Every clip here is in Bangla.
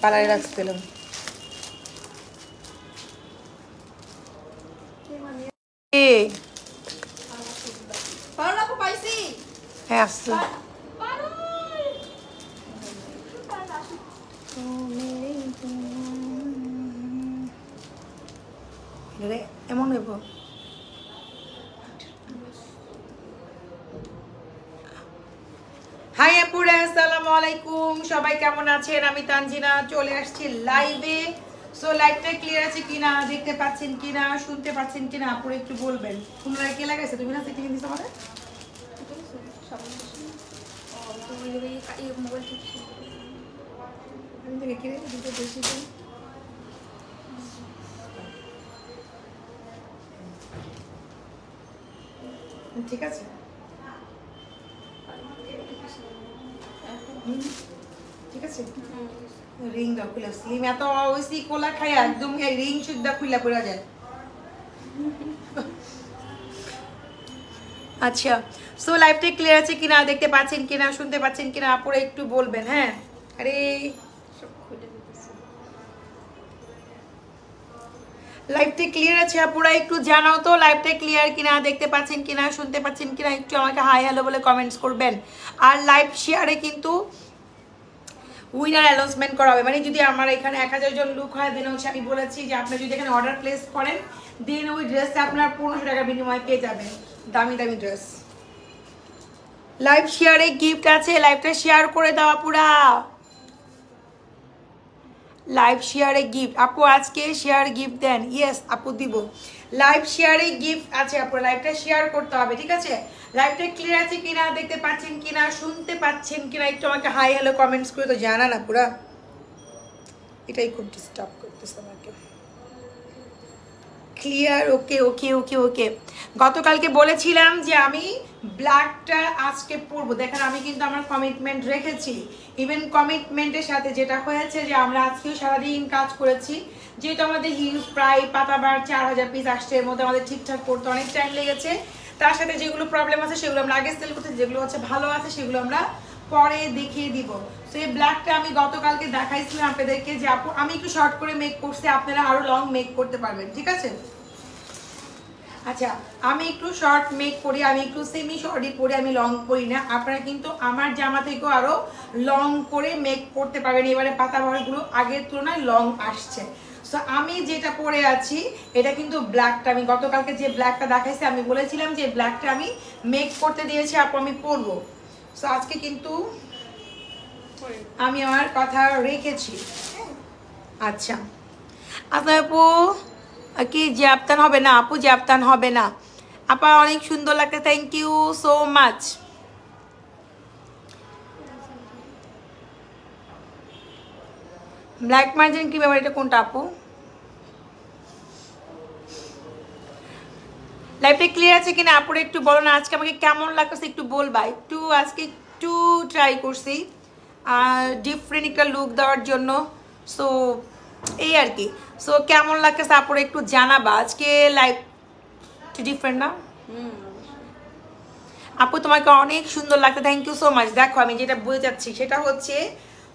পালারে রাখছিলাম হ্যাঁ আসছে এমন হইব হাই আপুরা আসসালামু আলাইকুম সবাই কেমন আছেন আমি তানজিনা চলে আসছি লাইভে সো লাইভটা ক্লিয়ার আছে কিনা দেখতে পাচ্ছেন কিনা শুনতে পাচ্ছেন কিনা আপুরা একটু বলবেন পুনরায় কে লাগাইছে তুমি না সেটিং দিছো আমারে ঠিক আছে ঠিক আছে রিং দাও খুলে স্লিম এত ওইসি কোলা খাই একদম রিং সুদ্ধা খুলে পড়া যায় আচ্ছা সো লাইভটা ক্লিয়ার আছে কিনা দেখতে পাচ্ছেন কিনা শুনতে পাচ্ছেন কিনা আপুরা একটু বলবেন হ্যাঁ আরে লাইভটা ক্লিয়ার আছে আপুরা একটু জানাও তো লাইভটা ক্লিয়ার কিনা দেখতে পাচ্ছেন কিনা শুনতে পাচ্ছেন কিনা একটু আমাকে হাই হ্যালো বলে কমেন্টস করবেন আর লাইভ শেয়ারে কিন্তু উইনার অ্যানাউন্সমেন্ট করা হবে মানে যদি আমার এখানে 1000 জন লোক হয় দেন হচ্ছে আমি বলেছি যে আপনি যদি এখানে অর্ডার প্লেস করেন দেন ওই ড্রেসটা আপনার 1500 টাকা বিনিময়ে পেয়ে যাবেন দামি দামি ড্রেস লাইভ শেয়ারে গিফট আছে লাইভটা শেয়ার করে দাও আপুরা লাইভ শেয়ারে গিফট আপু আজকে শেয়ার গিফট দেন ইয়েস আপু দিব লাইভ শেয়ারে গিফট আছে আপু লাইভটা শেয়ার করতে হবে ঠিক আছে লাইভটা ক্লিয়ার আছে কিনা দেখতে পাচ্ছেন কিনা শুনতে পাচ্ছেন কিনা একটু আমাকে হাই হ্যালো কমেন্টস করে তো জানান আপুরা এটাই খুব ডিস্টার্ব করতেছে আমাকে ক্লিয়ার ওকে ওকে ওকে ওকে গতকালকে বলেছিলাম যে আমি ব্ল্যাকটা আজকে পরবো দেখেন আমি কিন্তু আমার কমিটমেন্ট রেখেছি ইভেন কমিটমেন্টের সাথে যেটা হয়েছে যে আমরা আজকেও সারাদিন কাজ করেছি যেহেতু আমাদের হিউজ প্রায় পাতাবার 4000 পিস আসছে এর মধ্যে আমাদের ঠিকঠাক করতে অনেক টাইম লেগেছে তার সাথে যেগুলো প্রবলেম আছে সেগুলো আমরা আগে সেল করতে যেগুলো হচ্ছে ভালো আছে সেগুলো আমরা পরে দেখিয়ে দিব তো এই ব্ল্যাকটা আমি গতকালকে দেখাইছিলাম আপনাদেরকে যে আপু আমি একটু শর্ট করে মেক করছি আপনারা আরো লং মেক করতে পারবেন ঠিক আছে আচ্ছা আমি একটু শর্ট মেক করি আমি একটু সেমি শর্টই পরি আমি লং করি না আপনারা কিন্তু আমার জামা থেকেও আরো লং করে মেক করতে পারবেন এবারে পাতাবাহারগুলো আগের তুলনায় লং আসছে সো আমি যেটা পরে আছি এটা কিন্তু ব্ল্যাকটা আমি গতকালকে যে ব্ল্যাকটা দেখাইছি আমি বলেছিলাম যে ব্ল্যাকটা আমি মেক করতে দিয়েছি আপু আমি পরবো সো আজকে কিন্তু আমি আমার কথা রেখেছি আচ্ছা আচ্ছা আপু কি জ্যাপতান হবে না আপু জ্যাপতান হবে না আপা অনেক সুন্দর লাগছে thank you so much black margin কি ব্যাপার এটা কোনটা আপু লাইভটা ক্লিয়ার আছে কিনা আপুরা একটু বলো না আজকে আমাকে কেমন লাগছে একটু বলবা একটু আজকে একটু ট্রাই করছি ডিফারেন্ট একটা লুক দেওয়ার জন্য সো এই আর কি সো কেমন লাগছে আপুরা একটু জানাবা আজকে লাইভ ডিফারেন্ট না আপু তোমাকে অনেক সুন্দর লাগছে থ্যাংক ইউ সো মাচ দেখো আমি যেটা বলতে চাচ্ছি সেটা হচ্ছে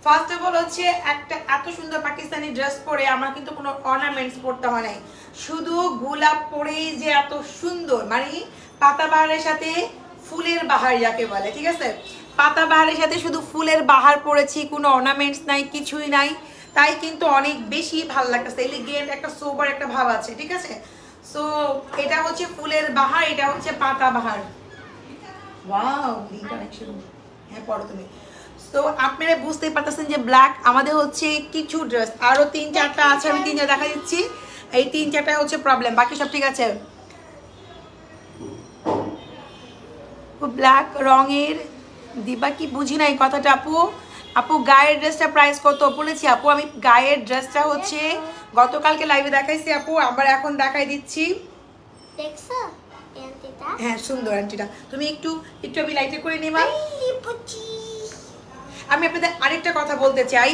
ফার্স্ট অফ অল হচ্ছে একটা এত সুন্দর পাকিস্তানি ড্রেস পরে আমার কিন্তু কোনো অর্নামেন্টস পরতে হয় নাই শুধু গোলাপ পরেই যে এত সুন্দর মানে পাতাবাহারের সাথে ফুলের বাহার যাকে বলে ঠিক আছে পাতাবাহারের সাথে শুধু ফুলের বাহার পরেছি কোনো অর্নামেন্টস নাই কিছুই নাই তাই কিন্তু অনেক বেশি ভালো লাগতেছে এলিগেন্ট একটা সোবার একটা ভাব আছে ঠিক আছে সো এটা হচ্ছে ফুলের বাহার এটা হচ্ছে পাতাবাহার ওয়াও এই কানেকশন হ্যাঁ পড়ো তুমি তো আপনারা বুঝতেই পারতেছেন যে ব্ল্যাক আমাদের হচ্ছে কিছু ড্রেস আরো 3-4টা আছে আমি 3টা দেখা দিচ্ছি এই 3-4টা হচ্ছে প্রবলেম বাকি সব ঠিক আছে ব্ল্যাক রঙের দিবা কি বুঝি নাই কথাটা আপু আপু গায়ের ড্রেসটা প্রাইস কত বলেছি আপু আমি গায়ের ড্রেসটা হচ্ছে গতকালকে লাইভে দেখাইছি আপু আবার এখন দেখাই দিচ্ছি দেখছো আন্টিটা হ্যাঁ সুন্দর আন্টিটা তুমি একটু আমি লাইটে করে নিবা আমি আপনাদের আরেকটা কথা বলতে চাই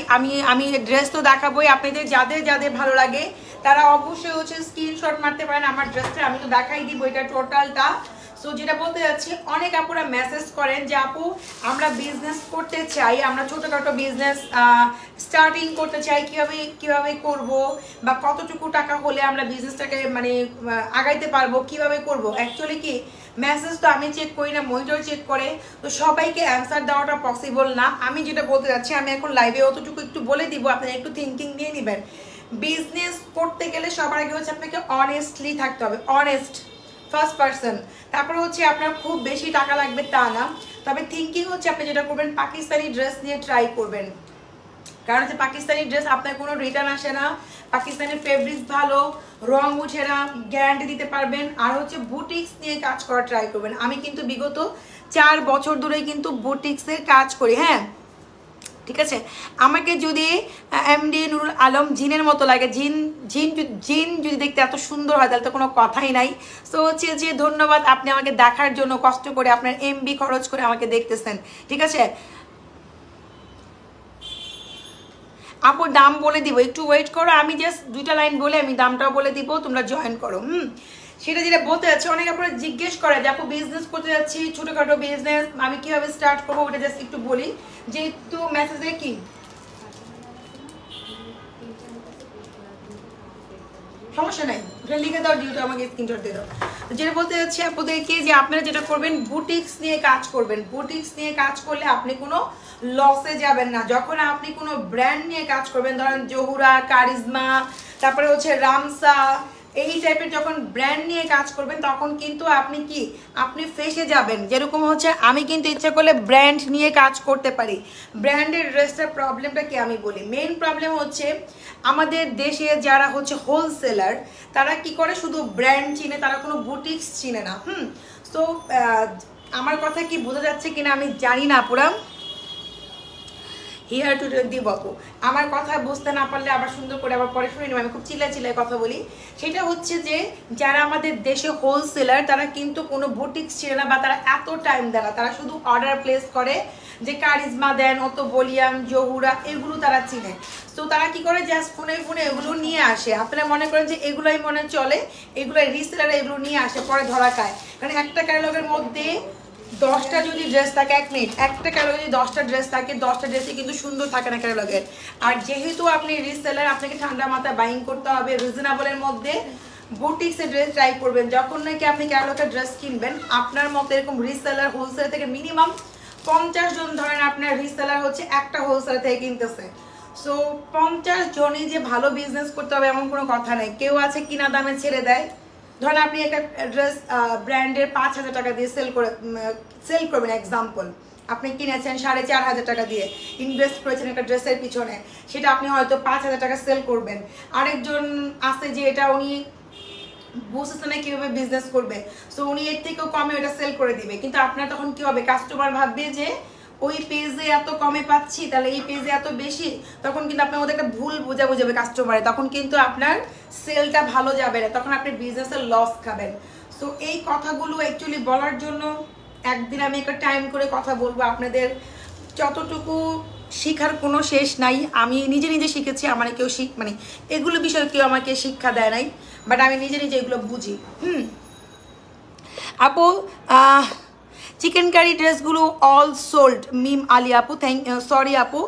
আমি ড্রেস তো দেখাবোই আপনাদের যাদের যাদের ভালো লাগে তারা অবশ্যই হচ্ছে স্ক্রিনশট মারতে পারেন আমার ড্রেসটা আমি তো দেখাই দিব এটা টোটালটা সো যেটা বলতে যাচ্ছি, অনেক আপুরা মেসেজ করেন যে আপু আমরা বিজনেস করতে চাই, আমরা ছোটোখাটো বিজনেস স্টার্টিং করতে চাই, কিভাবে করব বা কতটুকু টাকা হলে আমরা বিজনেসটাকে মানে আগাইতে পারবো, কিভাবে করব। অ্যাকচুয়ালি কি মেসেজ তো আমি চেক করি না, মনিটর চেক করে, তো সবাইকে অ্যান্সার দেওয়াটা পসিবল না। আমি যেটা বলতে যাচ্ছি, আমি এখন লাইভে অতটুকু একটু বলে দিব, আপনারা একটু থিঙ্কিং দিয়ে নেবেন। বিজনেস করতে গেলে সবার আগে হচ্ছে আপনাকে অনেস্টলি থাকতে হবে, অনেস্ট ফার্স্ট পার্সন। তারপরে হচ্ছে আপনার খুব বেশি টাকা লাগবে তা না, তবে থিঙ্কিং হচ্ছে আপনি যেটা করবেন পাকিস্তানি ড্রেস নিয়ে ট্রাই করবেন। কারণ হচ্ছে পাকিস্তানি ড্রেস আপনার কোনো রিটার্ন আসে না, পাকিস্তানি ফেব্রিক্স ভালো, রং উঠে না, গ্যারান্টি দিতে পারবেন। আর হচ্ছে বুটিক্স নিয়ে কাজ করা ট্রাই করবেন। আমি কিন্তু বিগত 4 বছর ধরেই কিন্তু বুটিক্সের কাজ করি। হ্যাঁ ঠিক আছে, আমাকে যদি এমডি নুরুল আলম জিনের মতো লাগে, জিন যদি দেখতে এত সুন্দর হয় তাহলে তো কোনো কথাই নাই। সো হচ্ছে যে ধন্যবাদ আপনি আমাকে দেখার জন্য, কষ্ট করে আপনার এমবি খরচ করে আমাকে দেখতেছেন। ঠিক আছে আপু, দাম বলে দিব, একটু ওয়েট করো, আমি জাস্ট 2টা লাইন বলে আমি দামটাও বলে দিব, তোমরা জয়েন করো। সেটা যেটা বলতে যাচ্ছি, অনেকে আপনারা জিজ্ঞেস করে যে আপু বিজনেস করতে যাচ্ছি, ছোটোখাটো বিজনেস, আমি কীভাবে স্টার্ট করবো, ওটা জাস্ট একটু বলি। যেহেতু মেসেজে কি সমস্যা নাই, ওটা লিখে দাও, ডিউটা আমাকে স্ক্রিনশট দিয়ে দাও। যেটা বলতে যাচ্ছি আপনাদেরকে যে আপনারা যেটা করবেন বুটিক্স নিয়ে কাজ করবেন। বুটিক্স নিয়ে কাজ করলে আপনি কোনো লসে যাবেন না। যখন আপনি কোনো ব্র্যান্ড নিয়ে কাজ করবেন, ধরেন জহুরা, কারিজমা, তারপরে হচ্ছে রামসা, এই টাইপের যখন ব্র্যান্ড নিয়ে কাজ করবেন তখন কিন্তু আপনি ফেসে যাবেন। যেরকম হচ্ছে আমি কিন্তু ইচ্ছা করলে ব্র্যান্ড নিয়ে কাজ করতে পারি। ব্র্যান্ডের ড্রেসটার প্রবলেমটা কি আমি বলি, মেইন প্রবলেম হচ্ছে আমাদের দেশে যারা হচ্ছে হোলসেলার তারা কি করে, শুধু ব্র্যান্ড চিনে, তারা কোনো বুটিক্স চিনে না। সো আমার কথা কি বোঝা যাচ্ছে কিনা আমি জানি না পুরা। হিয়ার টু দিব আপু, আমার কথা বুঝতে না পারলে আবার সুন্দর করে আবার পরে শুনে নেব, আমি খুব চিল্লায় কথা বলি। সেটা হচ্ছে যে যারা আমাদের দেশে হোলসেলার তারা কিন্তু কোনো বুটিক্স চিনে না, বা তারা এত টাইম দেয় না, তারা শুধু অর্ডার প্লেস করে যে কারিজমা দেন, অত বলিয়াম, জহুরা, এগুলো তারা চিনে। তো তারা কি করে, জাস্ট ফোনে এগুলো নিয়ে আসে। আপনারা মনে করেন যে এগুলোই মনে চলে, এগুলোই রিসেলার এগুলো নিয়ে আসে, পরে ধরা খায়। কারণ একটা ক্যাটালগের মধ্যে 10টা যদি ড্রেস থাকে, 1 মিনিট, একটা ক্যাটালগে যদি 10টা ড্রেস থাকে, 10টা ড্রেসই কিন্তু সুন্দর থাকে না ক্যাটালগের। আর যেহেতু আপনি রিসেলার, আপনাকে ঠান্ডা মাথায় বাইং করতে হবে, রিজনেবলের মধ্যে বুটিক্সের ড্রেস ট্রাই করবেন। যখন নাকি আপনি ক্যাটালগের ড্রেস কিনবেন, আপনার মতো এরকম রিসেলার হোলসেলার থেকে মিনিমাম 50 জন ধরেন আপনার রিসেলার হচ্ছে একটা হোলসেলার থেকে কিনতেছে। সো 50 জনই যে ভালো বিজনেস করতে হবে এমন কোনো কথা নেই। কেউ আছে কিনা দামে ছেড়ে দেয়। ধরেন আপনি একটা ড্রেস ব্র্যান্ডের 5,000 টাকা দিয়ে সেল করবেন, এক্সাম্পল আপনি কিনেছেন 4,500 টাকা দিয়ে, ইনভেস্ট করেছেন একটা ড্রেসের পিছনে, সেটা আপনি হয়তো 5,000 টাকা সেল করবেন। আরেকজন আছে যে এটা উনি বুঝতেছে না কীভাবে বিজনেস করবে, সো উনি এর থেকেও কমে ওটা সেল করে দিবে। কিন্তু আপনার তখন কি হবে, কাস্টমার ভাববে যে ওই পেজে এত কমে পাচ্ছি, তাহলে এই পেজে এত বেশি, তখন কিন্তু আপনার মধ্যে একটা ভুল বোঝাবে কাস্টমারে, তখন কিন্তু আপনার সেলটা ভালো যাবে না, তখন আপনি বিজনেসের লস খাবেন। সো এই কথাগুলো অ্যাকচুয়ালি বলার জন্য একদিন আমি একটা টাইম করে কথা বলবো। আপনাদের যতটুকু শিখার কোনো শেষ নাই, আমি নিজে শিখেছি, আমার কেউ মানে এগুলো বিষয়ে কেউ আমাকে শিক্ষা দেয় নাই, বাট আমি নিজে এগুলো বুঝি। আপু চিকেন কারি ড্রেসগুলো অল সোল্ড, মিম আলী আপু, সরি আপু,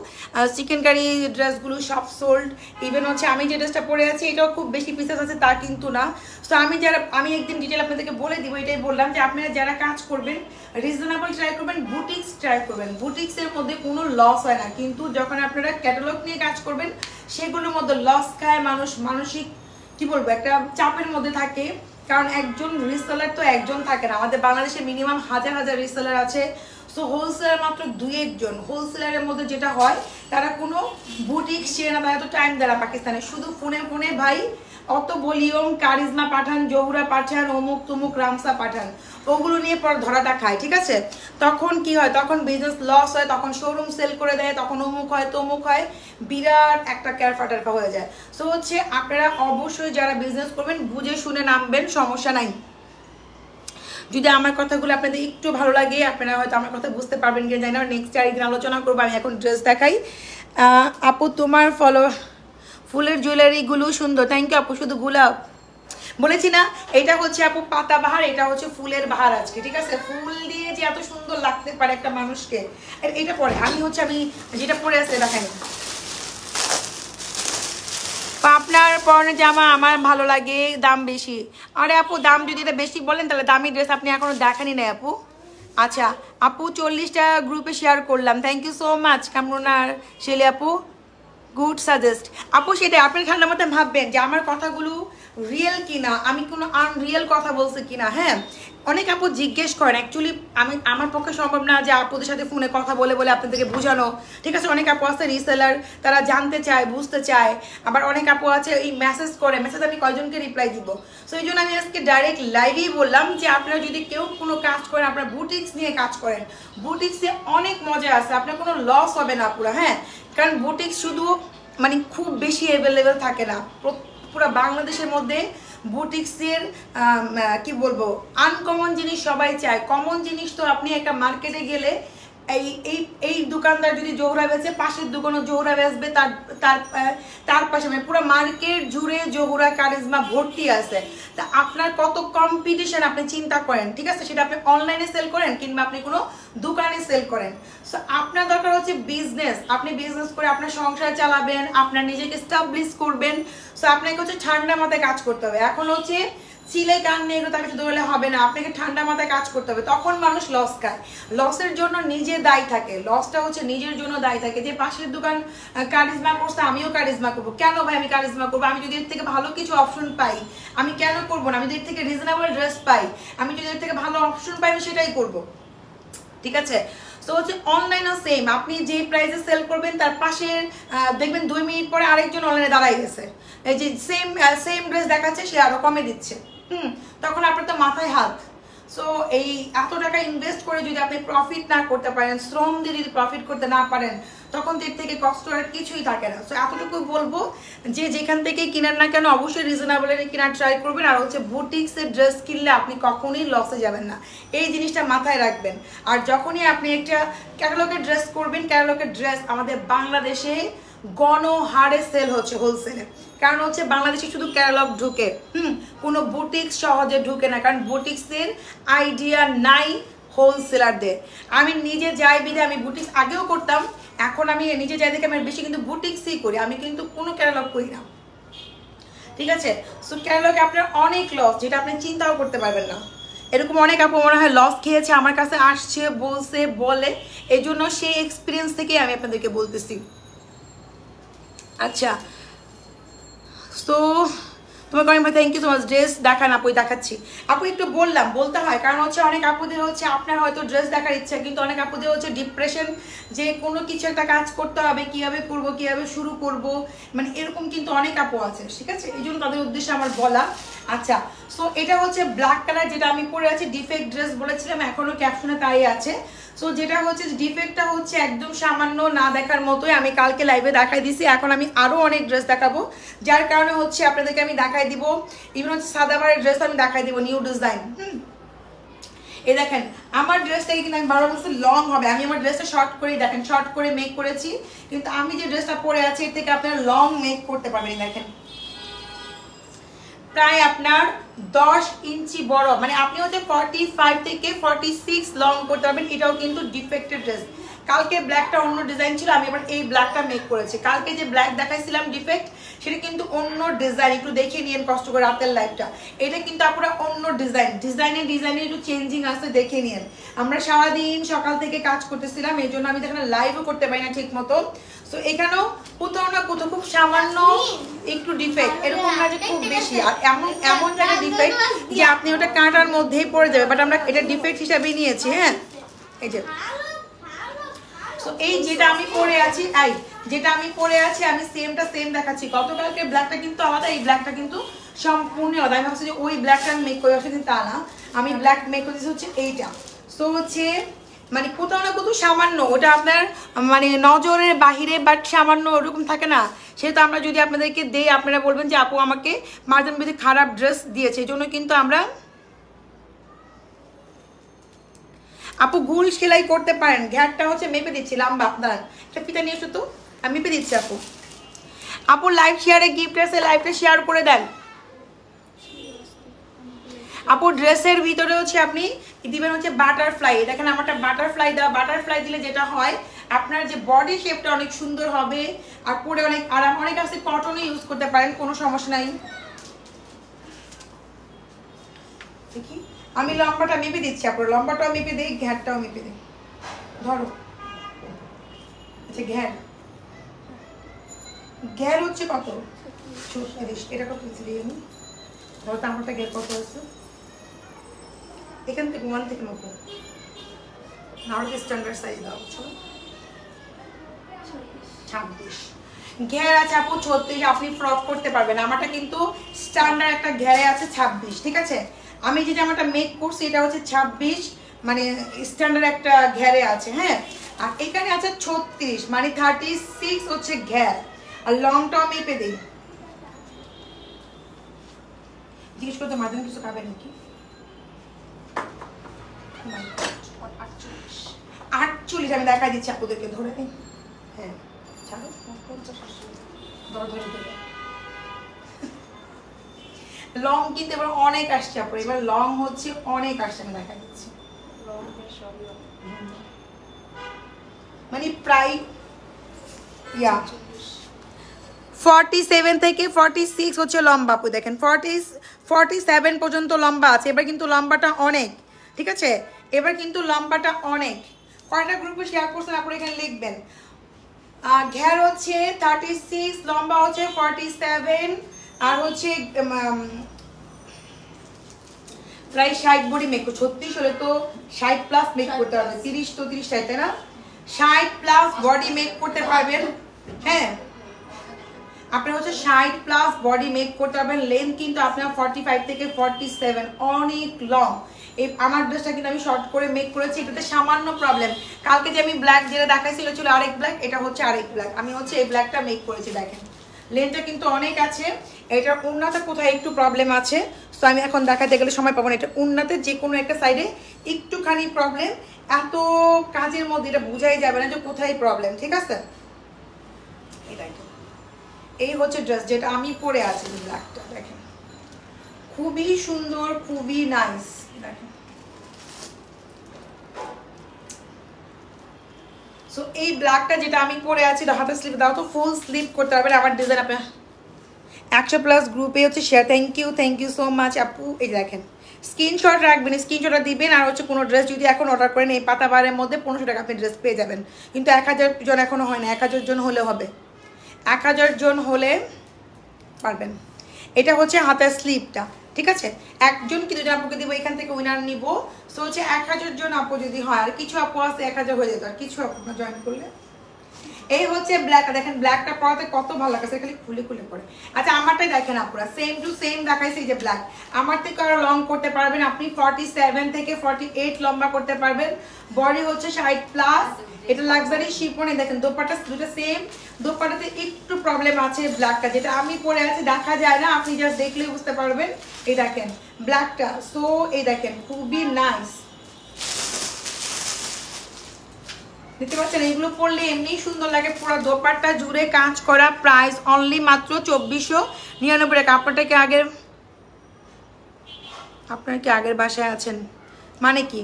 চিকেন কারি ড্রেসগুলো সব সোল্ড। ইভেন হচ্ছে আমি যে ড্রেসটা পরে আছি এটাও খুব বেশি পিসেস আছে তা কিন্তু না। সো আমি একদিন ডিটেল আপনাদেরকে বলে দিব, এটাই বললাম যে আপনারা যারা কাজ করবেন রিজনেবল ট্রাই করবেন, বুটিক্স ট্রাই করবেন। বুটিক্সের মধ্যে কোনো লস হয় না, কিন্তু যখন আপনারা ক্যাটালগ নিয়ে কাজ করবেন সেগুলোর মধ্যে লস খায় মানুষ, মানসিক কি বলবো একটা চাপের মধ্যে থাকে। কারণ একজন রিসেলার তো একজন থাকে না, আমাদের বাংলাদেশে মিনিমাম হাজার রিসেলার আছে। সো হোলসেলার মাত্র 2-1 জন। হোলসেলারের মধ্যে যেটা হয় তারা কোনো বুটিক্স চেয়ে না, তারা এত টাইম দেয় না পাকিস্তানে, শুধু ফোনে ভাই অত ভলিউম, কারিজমা পাঠান, জহুরা পাঠান, অমুক তুমুক, রামসা পাঠান, ওগুলো নিয়ে পর ধরাটা খায়। ঠিক আছে, তখন কি হয়, তখন বিজনেস লস হয়, তখন শোরুম সেল করে দেয়, তখন অমুক হয় তমুক হয়, বিরাট একটা ক্যারফাটারফা হয়ে যায়। সো হচ্ছে আপনারা অবশ্যই যারা বিজনেস করবেন বুঝে শুনে নামবেন, সমস্যা নাই। যদি আমার কথাগুলো আপনাদের একটু ভালো লাগে, আপনারা হয়তো আমার কথা বুঝতে পারবেন কিনা জানি না, নেক্সট আরেকদিন আলোচনা করবো। আমি এখন ড্রেস দেখাই। আপু তোমার ফুলের জুয়েলারিগুলো সুন্দর, থ্যাংক ইউ আপু। শুধু গোলাপ বলেছি না এটা হচ্ছে আপু পাতাবাহার, এটা হচ্ছে ফুলের বাহার আজকে, ঠিক আছে? ফুল দিয়ে যে এত সুন্দর লাগতে পারে একটা মানুষকে, এটা পরে আমি যেটা পরে আছে দেখাই। আপনার পরনে জামা আমার ভালো লাগে, দাম বেশি। আরে আপু দাম যদি এটা বেশি বলেন তাহলে দামি ড্রেস আপনি এখনো দেখানি নাই আপু। আচ্ছা আপু 40টা গ্রুপে শেয়ার করলাম, thank you so much Kamrunar Shelly আপু, গুড সাজেস্ট আপু। সেটাই আপনি ঠান্ডা মাথায় ভাববেন যে আমার কথাগুলো রিয়েল কিনা, আমি কোনো আনরিয়েল কথা বলছি কিনা। হ্যাঁ অনেক আপু জিজ্ঞেস করেন, অ্যাকচুয়ালি আমার পক্ষে সম্ভব না যে আপুদের সাথে ফোনে কথা বলে বলে আপনাদেরকে বোঝানো, ঠিক আছে? অনেক আপু আছে রিসেলার, তারা জানতে চায় বুঝতে চায়, আবার অনেক আপু আছে এই মেসেজ করে, মেসেজ আমি কয়জনকে রিপ্লাই দিব। সো এই জন্য আমি আজকে ডাইরেক্ট লাইভেই বললাম যে আপনারা যদি কেউ কোনো কাজ করেন, আপনারা বুটিক্স নিয়ে কাজ করেন, বুটিক্সে অনেক মজা আছে, আপনার কোনো লস হবে না পুরো। হ্যাঁ কারণ বুটিক্স শুধু মানে খুব বেশি অ্যাভেলেবেল থাকে না পুরো বাংলাদেশের মধ্যে। বুটিক্সের কি বলবো, আনকমন জিনিস সবাই চায়, কমন জিনিস তো আপনি একটা মার্কেটে গেলে এই দোকানদার যদি জোহরা বেচে, পাশের দোকানও জোহরা বেচবে, তার পাশে মানে পুরো মার্কেট জুড়ে জোহরা কারিজমা ভর্তি আছে। তা আপনার কত কম্পিটিশন আপনি চিন্তা করেন, ঠিক আছে? সেটা আপনি অনলাইনে সেল করেন কিংবা আপনি কোনো দোকানে সেল করেন। সো আপনার দরকার হচ্ছে বিজনেস, আপনি বিজনেস করে আপনার সংসার চালাবেন, আপনার নিজেকে এস্টাবলিশ করবেন। সো আপনাকে হচ্ছে ঠান্ডা মাথায় কাজ করতে হবে। এখন হচ্ছে চিলে কান নিয়ে এগুলো তাকে দৌড়লে হবে না, আপনাকে ঠান্ডা মাথায় কাজ করতে হবে। তখন মানুষ লস খায়, লসের জন্য নিজে দায়ী থাকে, লসটা হচ্ছে নিজের জন্য দায়ী থাকে। যে পাশের দোকান কারিজমা করছে আমিও কারিজমা করবো, কেন ভাই আমি কারিজমা করবো? আমি যদি এর থেকে ভালো কিছু অপশন পাই আমি কেন করবো না? আমি যদি এর থেকে রিজনেবল ড্রেস পাই, আমি যদি এর থেকে ভালো অপশন পাই আমি সেটাই করবো, ঠিক আছে? সো হচ্ছে অনলাইনও সেম, আপনি যে প্রাইসে সেল করবেন তার পাশে দেখবেন 2 মিনিট পরে আরেকজন অনলাইনে দাঁড়াই গেছে, এই যে সেম ড্রেস দেখাচ্ছে সে আরো কমে দিচ্ছে। তখন আপনার তো মাথায় হাত। সো এই এত টাকা ইনভেস্ট করে যদি আপনি প্রফিট না করতে পারেন, শ্রম দিয়ে যদি প্রফিট করতে না পারেন, তখন এর থেকে কষ্ট আর কিছুই থাকে না। সো এতটুকু বলবো যে যেখান থেকে কিনেন না কেন অবশ্যই রিজনেবল কিনার ট্রাই করবেন। আর হচ্ছে বুটিক্সের ড্রেস কিনলে আপনি কখনোই লসে যাবেন না, এই জিনিসটা মাথায় রাখবেন। আর যখনই আপনি একটা ক্যাটালগের ড্রেস করবেন, ক্যাটালগের ড্রেস আমাদের বাংলাদেশে গণহারে সেল হচ্ছে হোলসেলে, কারণ হচ্ছে বাংলাদেশে শুধু ক্যাটালগ ঢুকে, কোনো বুটিক্স সহজে ঢুকে না, কারণ বুটিক্সের আইডিয়া নাই হোলসেলারদের। আমি নিজে যাই বিধে আমি বুটিক্স আগেও করতাম, এখন আমি নিজে যাই দেখে আমি বেশি কিন্তু বুটিক্সই করি, আমি কিন্তু কোনো ক্যাটালগ করি না, ঠিক আছে? সো ক্যাটালগে আপনার অনেক লস, যেটা আপনি চিন্তাও করতে পারবেন না। এরকম অনেক আপু মনে হয় লস খেয়েছে, আমার কাছে আসছে বলছে বলে, এই জন্য সেই এক্সপিরিয়েন্স থেকে আমি আপনাদেরকে বলতেছি। আচ্ছা তো তোমাকে অনেক thank you so much. Dress দেখান আপু, দেখাচ্ছি আপু, একটু বলতে হয়, কারণ হচ্ছে অনেক আপুদের হচ্ছে আপনার হয়তো ড্রেস দেখার ইচ্ছা, কিন্তু অনেক আপুদের হচ্ছে ডিপ্রেশন, যে কোনো কিছু একটা কাজ করতে হবে, কিভাবে করবো, কিভাবে শুরু করব, মানে এরকম কিন্তু অনেক আপু আছে, ঠিক আছে? এই জন্য তাদের উদ্দেশ্যে আমার বলা। আচ্ছা সো এটা হচ্ছে ব্ল্যাক কালার, যেটা আমি পরে আছি, ডিফেক্ট ড্রেস বলেছিলাম, এখনো ক্যাপশনে তাই আছে। সো যেটা হচ্ছে ডিফেক্টটা হচ্ছে একদম সামান্য না দেখার মতোই, আমি কালকে লাইভে দেখাই দিছি, এখন আমি আরও অনেক ড্রেস দেখাবো, যার কারণে হচ্ছে আপনাদেরকে আমি দেখাই দিব। ইভেন হচ্ছে সাদাবারের ড্রেস আমি দেখাই দিব, নিউ ডিজাইন। এই দেখেন আমার ড্রেসটাকে কিন্তু আমি 12 বছর লং হবে, আমি আমার ড্রেসটা শর্ট করেই দেখেন, শর্ট করে মেক করেছি, কিন্তু আমি যে ড্রেসটা পরে আছি এর থেকে আপনারা লং মেক করতে পারবেন। দেখেন প্রায় আপনার 10 ইঞ্চি বড়, মানে আপনি হচ্ছে 45 থেকে 46 লং করতে পারবেন। এটাও কিন্তু ডিফেক্টেড ড্রেস। কালকে ব্ল্যাকটা অন্য ডিজাইন ছিল, আমি এবার এই ব্ল্যাকটা মেক করেছি। কালকে যে ব্ল্যাক দেখাইছিলাম ডিফেক্ট, সেটা কিন্তু অন্য ডিজাইন, একটু দেখে নিন কষ্ট করে রাতের লাইভটা। এটা কিন্তু আপনারা অন্য ডিজাইনে একটু চেঞ্জিং আছে, দেখে নিন। আমরা সারাদিন সকাল থেকে কাজ করতেছিলাম, এই জন্য আমি দেখেন লাইভও করতে পারি না ঠিক মতো। সো এখানেও কোথাও না কোথাও খুব সামান্য একটু ডিফেক্ট, এরকম না যে খুব বেশি, আর এমন জায়গায় ডিফেক্ট যে আপনি ওটা কাঁটার মধ্যেই পড়ে যাবে, বাট আমরা এটা ডিফেক্ট হিসাবেই নিয়েছি। হ্যাঁ এই যে এই যেটা আমি পরে আছি, আমি সেম দেখাচ্ছি। গতকালকে ব্ল্যাকটা কিন্তু আলাদা, এই ব্ল্যাকটা কিন্তু সম্পূর্ণ আলাদা। আমি ভাবছি যে ওই ব্ল্যাকটা আমি মেক করে আসছি, কিন্তু তা না, আমি ব্ল্যাক মেক করেছি হচ্ছে এইটা। সো হচ্ছে মানে কোথাও না কোথাও সামান্য ওটা আপনার মানে নজরের বাহিরে, বাট সামান্য ওরকম থাকে না, সেটা আমরা যদি আপনাদেরকে দেই আপনারা বলবেন যে আপু আমাকে মার্জিন বিধি খারাপ ড্রেস দিয়েছে। এই জন্য কিন্তু আমরা আপু ঘুল সেলাই করতে পারেন, ঘ্যাটটা হচ্ছে মেপে দিচ্ছি লম্বা, আপনার একটা ফিতা নিয়ে এসো তো, আমি মেপে দিচ্ছি। আপু লাইভ শেয়ারে গিফট আছে, লাইভটা শেয়ার করে দেন। আপু ড্রেসের ভিতরে হচ্ছে আপনি দিবেন হচ্ছে বাটারফ্লাই। দেখেন আমারটা বাটারফ্লাই দেওয়া, বাটারফ্লাই দিলে যেটা হয় আপনার যে বডি শেপটা অনেক সুন্দর হবে আর পরে অনেক আরাম। অনেক আছে কটনও ইউজ করতে পারেন, কোনো সমস্যা নাই। দেখি আমি লম্বাটা মেপে দিচ্ছি, আপনার লম্বাটাও মেপে দিই, ঘ্যারটাও মেপে দিই। ধরো আচ্ছা ঘ্যার ঘ্যার হচ্ছে কত? 36। এটা কত দিই আমি? ধরো তো আমারটা ঘ্যার কত আছে? এখান থেকে 1 থেকে 90 নাহলে স্ট্যান্ডার্ড সাইজ দাও। 26 ঘের আছে আপু 36। আপনি ফ্রক করতে পারবেন। আমারটা কিন্তু স্ট্যান্ডার্ড একটা ঘেরে আছে 26, ঠিক আছে? আমি যেটা আমারটা মেক করছি এটা হচ্ছে 26, মানে স্ট্যান্ডার্ড একটা ঘেরে আছে। হ্যাঁ, আর এখানে আছে 36, মানে 36 হচ্ছে ঘের। আর লংটাও মেপে দিই। জিজ্ঞেস করতে মাঝে কিছু খাবে নাকি? 48 আমি দেখা দিচ্ছি আপনাদেরকে, ধরে নিন। হ্যাঁ ছাড়ো, 50 ধরে লং কিন্তু এবার অনেক আসছে আপনার, এবার লং হচ্ছে অনেক আসছে। আমি দেখা দিচ্ছি মানে প্রায় 47 থেকে 46 হচ্ছে লম্বা। আপু দেখেন 47 পর্যন্ত লম্বা আছে। এবার কিন্তু লম্বাটা অনেক, ঠিক আছে? এবার কিন্তু লম্বাটা অনেক। কয়টা গ্রুপে শেয়ার করছেন আপনি এখানে লিখবেন। ঘের হচ্ছে 36, লম্বা হচ্ছে 47, আর হচ্ছে প্রায় 60 বডি মেক। 36 হলে তো 60 প্লাস মেক করতে হবে। 30 তো 30 তাই না? 60 প্লাস বডি মেক করতে পারবেন। হ্যাঁ, আপনার হচ্ছে 60 প্লাস বডি মেক করতে পারবেন। লেন্থ কিন্তু আপনার 45 থেকে 47, অনেক লং। এই আমার ড্রেসটা কিন্তু আমি শর্ট করে মেক করেছি, এটাতে সামান্য প্রবলেম। কালকে যে আমি ব্ল্যাক যেটা দেখাইছিল ছিল আরেক ব্ল্যাক, এটা হচ্ছে আরেক ব্ল্যাক। আমি হচ্ছে এই ব্ল্যাকটা মেক করেছি। দেখেন লেন্থটা কিন্তু অনেক আছে। এটার ওড়নাতে কোথায় একটু প্রবলেম আছে, সো আমি এখন দেখাতে গেলে সময় পাবো না। এটা ওড়নাতে যে কোনো একটা সাইডে একটুখানি প্রবলেম, এত কাজের মধ্যে এটা বোঝাই যাবে না যে কোথায় প্রবলেম, ঠিক আছে? এই হচ্ছে ড্রেস যেটা আমি পরে আছি, ব্ল্যাকটা দেখেন খুবই সুন্দর, খুবই নাইস। দেখেন সো এই ব্ল্যাকটা যেটা আমি পরে আছি, হাতে স্লিপ দাও তো, ফুল স্লিপ করতে পারবেন। আমার ডিজাইন আপনার 100+ গ্রুপে হচ্ছে share. Thank you so much আপু। এই দেখেন স্ক্রিনশট রাখবেন, স্ক্রিনশটটা দিবেন। আর হচ্ছে কোনো ড্রেস যদি এখন অর্ডার করেন এই পাতাবারের মধ্যে 1500 টাকা আপনি ড্রেস পেয়ে যাবেন। কিন্তু 1000 জন এখনো হয় না, 1000 জন হলে হবে। 1000 জন হলে পারবেন। এটা হচ্ছে হাতের স্লিপটা, ঠিক আছে? একজন কি দুজন আপুকে দিব, এখান থেকে উইনার নিব। সো হচ্ছে 1000 জন আপু যদি হয়, আর কিছু আপু আছে 1000 হয়ে যেত, আর কিছু আপু জয়েন করলে। এই হচ্ছে ব্ল্যাকটা, দেখেন ব্ল্যাকটা পরাতে কত ভালো লাগছে, খালি খুলে খুলে পরে। আচ্ছা আমারটাই দেখেন আপুরা, সেম টু সেম দেখাইছে। এই যে ব্ল্যাক, আমার থেকে আরো লং করতে পারবেন আপনি। 47 থেকে 48 লম্বা করতে পারবেন। বডি হচ্ছে 60 প্লাস। এটা লাক্সারি শিফনে। দেখেন দোপাট্টা দুটো সেম, দোপাট্টাতে একটু প্রবলেম আছে। ব্ল্যাকটা যেটা আমি পরে আছি দেখা যায় না, আপনি জাস্ট দেখলেই বুঝতে পারবেন। এই দেখেন ব্ল্যাকটা, সো এই দেখেন খুবই নাইস, দেখতে পাচ্ছেন? এইগুলো পরলে এমনি সুন্দর লাগে। পুরো দোপাট্টা জুড়ে কাজ করা। প্রাইস অনলি মাত্র 2499 টাকা। আপনার কি আগের বাসায় আছেন মানে কি?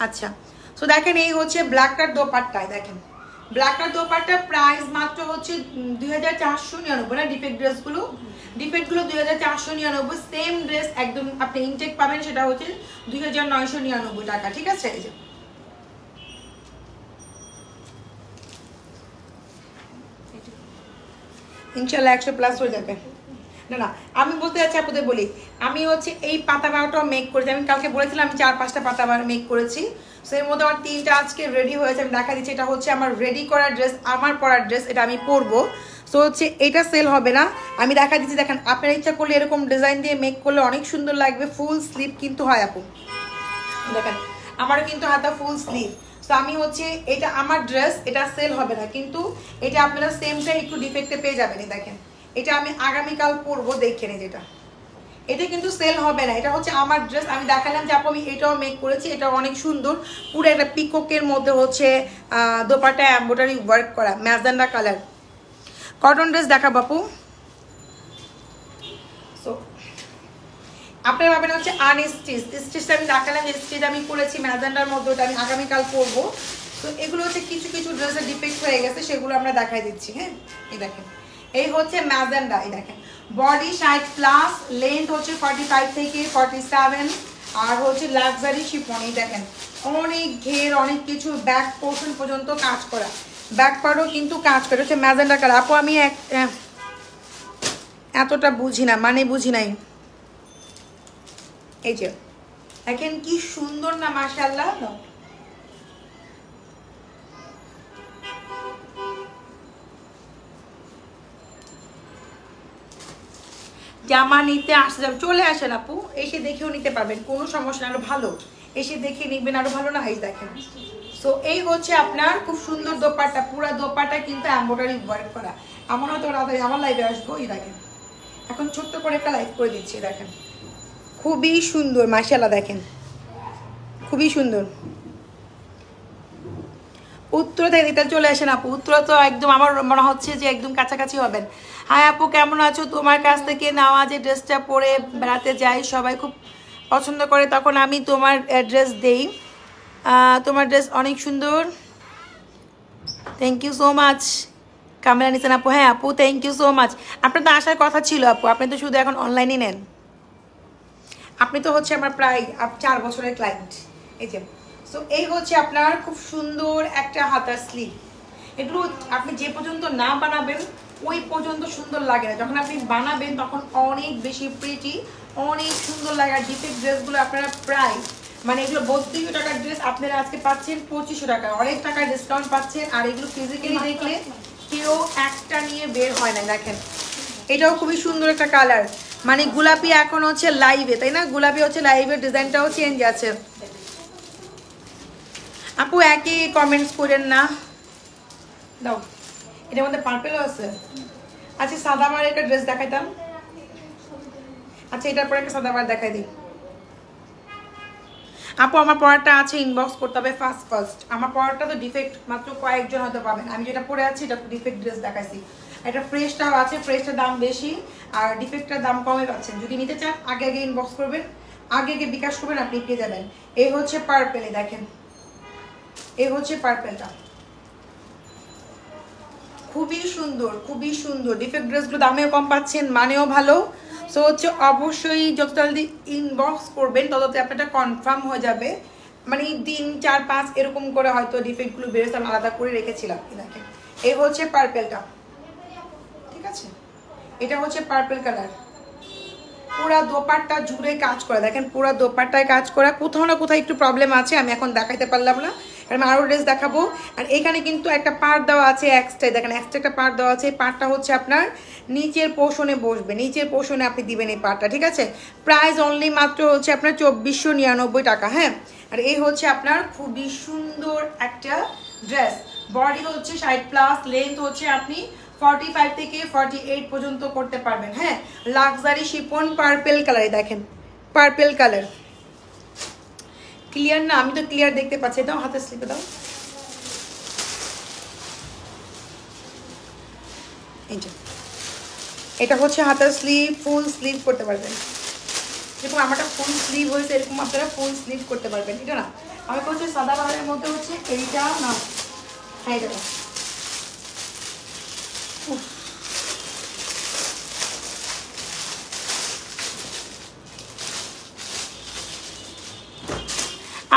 আচ্ছা, সো দেখেন এই হচ্ছে ব্ল্যাকটার দোপাট্টায়। দেখেন ব্ল্যাকটার দোপাট্টা প্রাইস মাত্র হচ্ছে 2499 না? ডিফেক্টগুলো 2499। সেম ড্রেস একদম আপনি ইনটেক পাবেন, সেটা হচ্ছে 2999 টাকা, ঠিক আছে? এই যে ইনশাল্লাহ 100+ হয়ে যাবে। না না, আমি বলতে যাচ্ছি আপনাদের বলি, আমি হচ্ছে এই পাতা বারোটাও মেক করেছি। আমি কালকে বলেছিলাম আমি 4-5টা পাতা বার মেক করেছি। সো এর মধ্যে আমার 3টা আজকে রেডি হয়েছে। আমি দেখা দিচ্ছি, এটা হচ্ছে আমার রেডি করা ড্রেস, আমার পরার ড্রেস, এটা আমি পরবো। সো হচ্ছে এটা সেল হবে না, আমি দেখা দিচ্ছি। দেখেন আপনার ইচ্ছা করলে এরকম ডিজাইন দিয়ে মেক করলে অনেক সুন্দর লাগবে। ফুল স্লিভ কিন্তু হয় আপু, দেখেন আমারও কিন্তু হাতা ফুল স্লিভ। সো আমি হচ্ছে এটা আমার ড্রেস, এটা সেল হবে না, কিন্তু এটা আপনারা সেমটা একটু ডিফেক্টে পেয়ে যাবেন। দেখেন এটা আমি আগামীকাল পরবো, দেখেন যেটা, এটা কিন্তু সেল হবে না। এটা হচ্ছে আমার ড্রেস, আমি দেখালাম যে আপু আমি এটাও মেক করেছি। এটা অনেক সুন্দর, পুরো একটা পিককের মধ্যে হচ্ছে দোপাট্টা এমব্রয়ডারি ওয়ার্ক করা, ম্যাজেন্ডা কালার কটন ড্রেস। দেখা বাপু, সো আপনারা ভাবেন হচ্ছে আনস্টিচ, স্টিচটা আমি দেখালাম, স্টিচ আমি করেছি ম্যাজেন্ডার মধ্যে, ওটা আমি আগামীকাল করবো। তো এগুলো হচ্ছে কিছু কিছু ড্রেসের ডিফেক্ট হয়ে গেছে, সেগুলো আমরা দেখাই দিচ্ছি। হ্যাঁ, এই দেখেন, এই হচ্ছে ম্যাজেন্ডা, এই দেখেন বডি 60+, লেন্থ হচ্ছে 45 থেকে 47, আর হচ্ছে লাক্সারি শিফন। এই দেখেন অনেক ঘের, অনেক কিছু, ব্যাক পোর্শন পর্যন্ত কাজ করা, ব্যাক পার্টও কিন্তু কাজ করে, হচ্ছে ম্যাজেন্ডা কালার। আপু আমি এতটা বুঝি না, মানে বুঝি নাই। এই যে দেখেন কি সুন্দর না, মাশাআল্লাহ। জামা নিতে আসতে যাবে, চলে আসেন আপু, এসে দেখেও নিতে পারবেন, কোনো সমস্যা না, আরো ভালো এসে দেখে নিবেন, আরো ভালো না। এই দেখেন, সো এই হচ্ছে আপনার খুব সুন্দর দোপাট্টা, পুরো দোপাট্টা কিন্তু এমব্রয়ডারি ওয়ার্ক করা। আমার হয়তো রাতে আমার লাইভে আসবো। এই দেখেন এখন ছোট্ট করে একটা লাইভ করে দিচ্ছি, দেখেন খুবই সুন্দর, মাশাআল্লাহ, দেখেন খুবই সুন্দর। উত্তরা থেকে দিতে চলে আসেন আপু, উত্তরা তো একদম আমার মনে হচ্ছে যে একদম কাছাকাছি হবেন। হাই আপু, কেমন আছো? তোমার কাছ থেকে নেওয়া যে ড্রেসটা পরে বেড়াতে যাই, সবাই খুব পছন্দ করে, তখন আমি তোমার ড্রেস দেই। তোমার ড্রেস অনেক সুন্দর, থ্যাংক ইউ সো মাচ। কামেরা নিছেন আপু? হ্যাঁ আপু, থ্যাংক ইউ সো মাচ। আপনার তো আসার কথা ছিল আপু, আপনি তো শুধু এখন অনলাইনে নেন। আপনি তো হচ্ছে আমার প্রায় 4 বছরের ক্লায়েন্ট। এই যে, সো এই হচ্ছে আপনার খুব সুন্দর একটা হাতার স্লিভ। এগুলো আপনি যে পর্যন্ত না বানাবেন ওই পর্যন্ত সুন্দর লাগে না, যখন আপনি বানাবেন তখন অনেক বেশি প্রিটি, অনেক সুন্দর লাগে। আর ডিফেক্ট ড্রেসগুলো আপনারা প্রায় মানে এগুলো 3200 টাকার ড্রেস আপনারা আজকে পাচ্ছেন 2500 টাকা, অনেক টাকা ডিসকাউন্ট পাচ্ছেন। আর এগুলো ফিজিক্যালি দেখলে কেউ একটা নিয়ে বের হয় না। দেখেন এটাও খুবই সুন্দর একটা কালার, মানে গোলাপি এখন হচ্ছে লাইভে, তাই না? গোলাপি হচ্ছে লাইভের ডিজাইনটাও চেঞ্জ আছে। আপু একই কমেন্টস করেন না, দাও। এটার মধ্যে পার্পেলও আছে। আচ্ছা সাদাবার একটা ড্রেস দেখাইতাম। আচ্ছা এটার পরে একটা সাদাবার দেখাই দিই। আপু আমার পরাটা আছে, ইনবক্স করতে হবে ফার্স্ট। আমার পরাটা তো ডিফেক্ট মাত্র কয়েকজন হয়তো পাবেন, আমি যেটা পরে আছি এটা ডিফেক্ট ড্রেস দেখাইছি। এটা ফ্রেশটাও আছে, ফ্রেশটার দাম বেশি আর ডিফেক্টটার দাম কমে পাচ্ছেন। যদি নিতে চান আগে আগে ইনবক্স করবেন, আগে আগে বিকাশ করবেন, আপনি পেয়ে যাবেন। এই হচ্ছে পার্পেলে, দেখেন এই হচ্ছে পার্পেলটা, খুবই সুন্দর, খুবই সুন্দর। ডিফেক্ট ড্রেসগুলো দামেও কম পাচ্ছেন, মানেও ভালো। সো হচ্ছে অবশ্যই যত জলদি ইনবক্স করবেন তততে আপনারটা কনফার্ম হয়ে যাবে। মানে দিন 4-5 এরকম করে হয়তো ডিফেক্টগুলো বেরোতে আমি আলাদা করে রেখেছিলাম। দেখেন এই হচ্ছে পার্পেলটা, ঠিক আছে? এটা হচ্ছে পার্পেল কালার, পুরা দোপাট্টা জুড়ে কাজ করা। দেখেন পুরা দোপাট্টায় কাজ করা, কোথাও না কোথাও একটু প্রবলেম আছে, আমি এখন দেখাইতে পারলাম না, আমি আরও ড্রেস দেখাবো। আর এখানে কিন্তু একটা পার্ট দেওয়া আছে এক্সট্রা, দেখেন এক্সট্রা একটা পার্ট দেওয়া আছে। এই পার্টটা হচ্ছে আপনার নিচের পোর্শনে বসবে, নিচের পোর্শনে আপনি দিবেন এই পার্টটা, ঠিক আছে? প্রাইস অনলি মাত্র হচ্ছে আপনার 2499 টাকা। হ্যাঁ, আর এই হচ্ছে আপনার খুবই সুন্দর একটা ড্রেস। বডি হচ্ছে 60+, লেন্থ হচ্ছে আপনি 45 থেকে 48 পর্যন্ত করতে পারবেন। হ্যাঁ, লাক্সারি শিফন পার্পেল কালারে, দেখেন পার্পেল কালার। ক্লিয়ার না? আমি তো ক্লিয়ার দেখতে পাচ্ছি। দাও হাতে স্লিপে দাও। এই যে এটা হচ্ছে হাতের স্লিভ, ফুল স্লিভ করতে পারবেন। যেরকম আমারটা ফুল স্লিভ হয়েছে এরকম আপনারা ফুল স্লিভ করতে পারবেন। এটা না আমি হচ্ছে সাদা বাহারের মধ্যে হচ্ছে এইটা না, হ্যাঁ এটা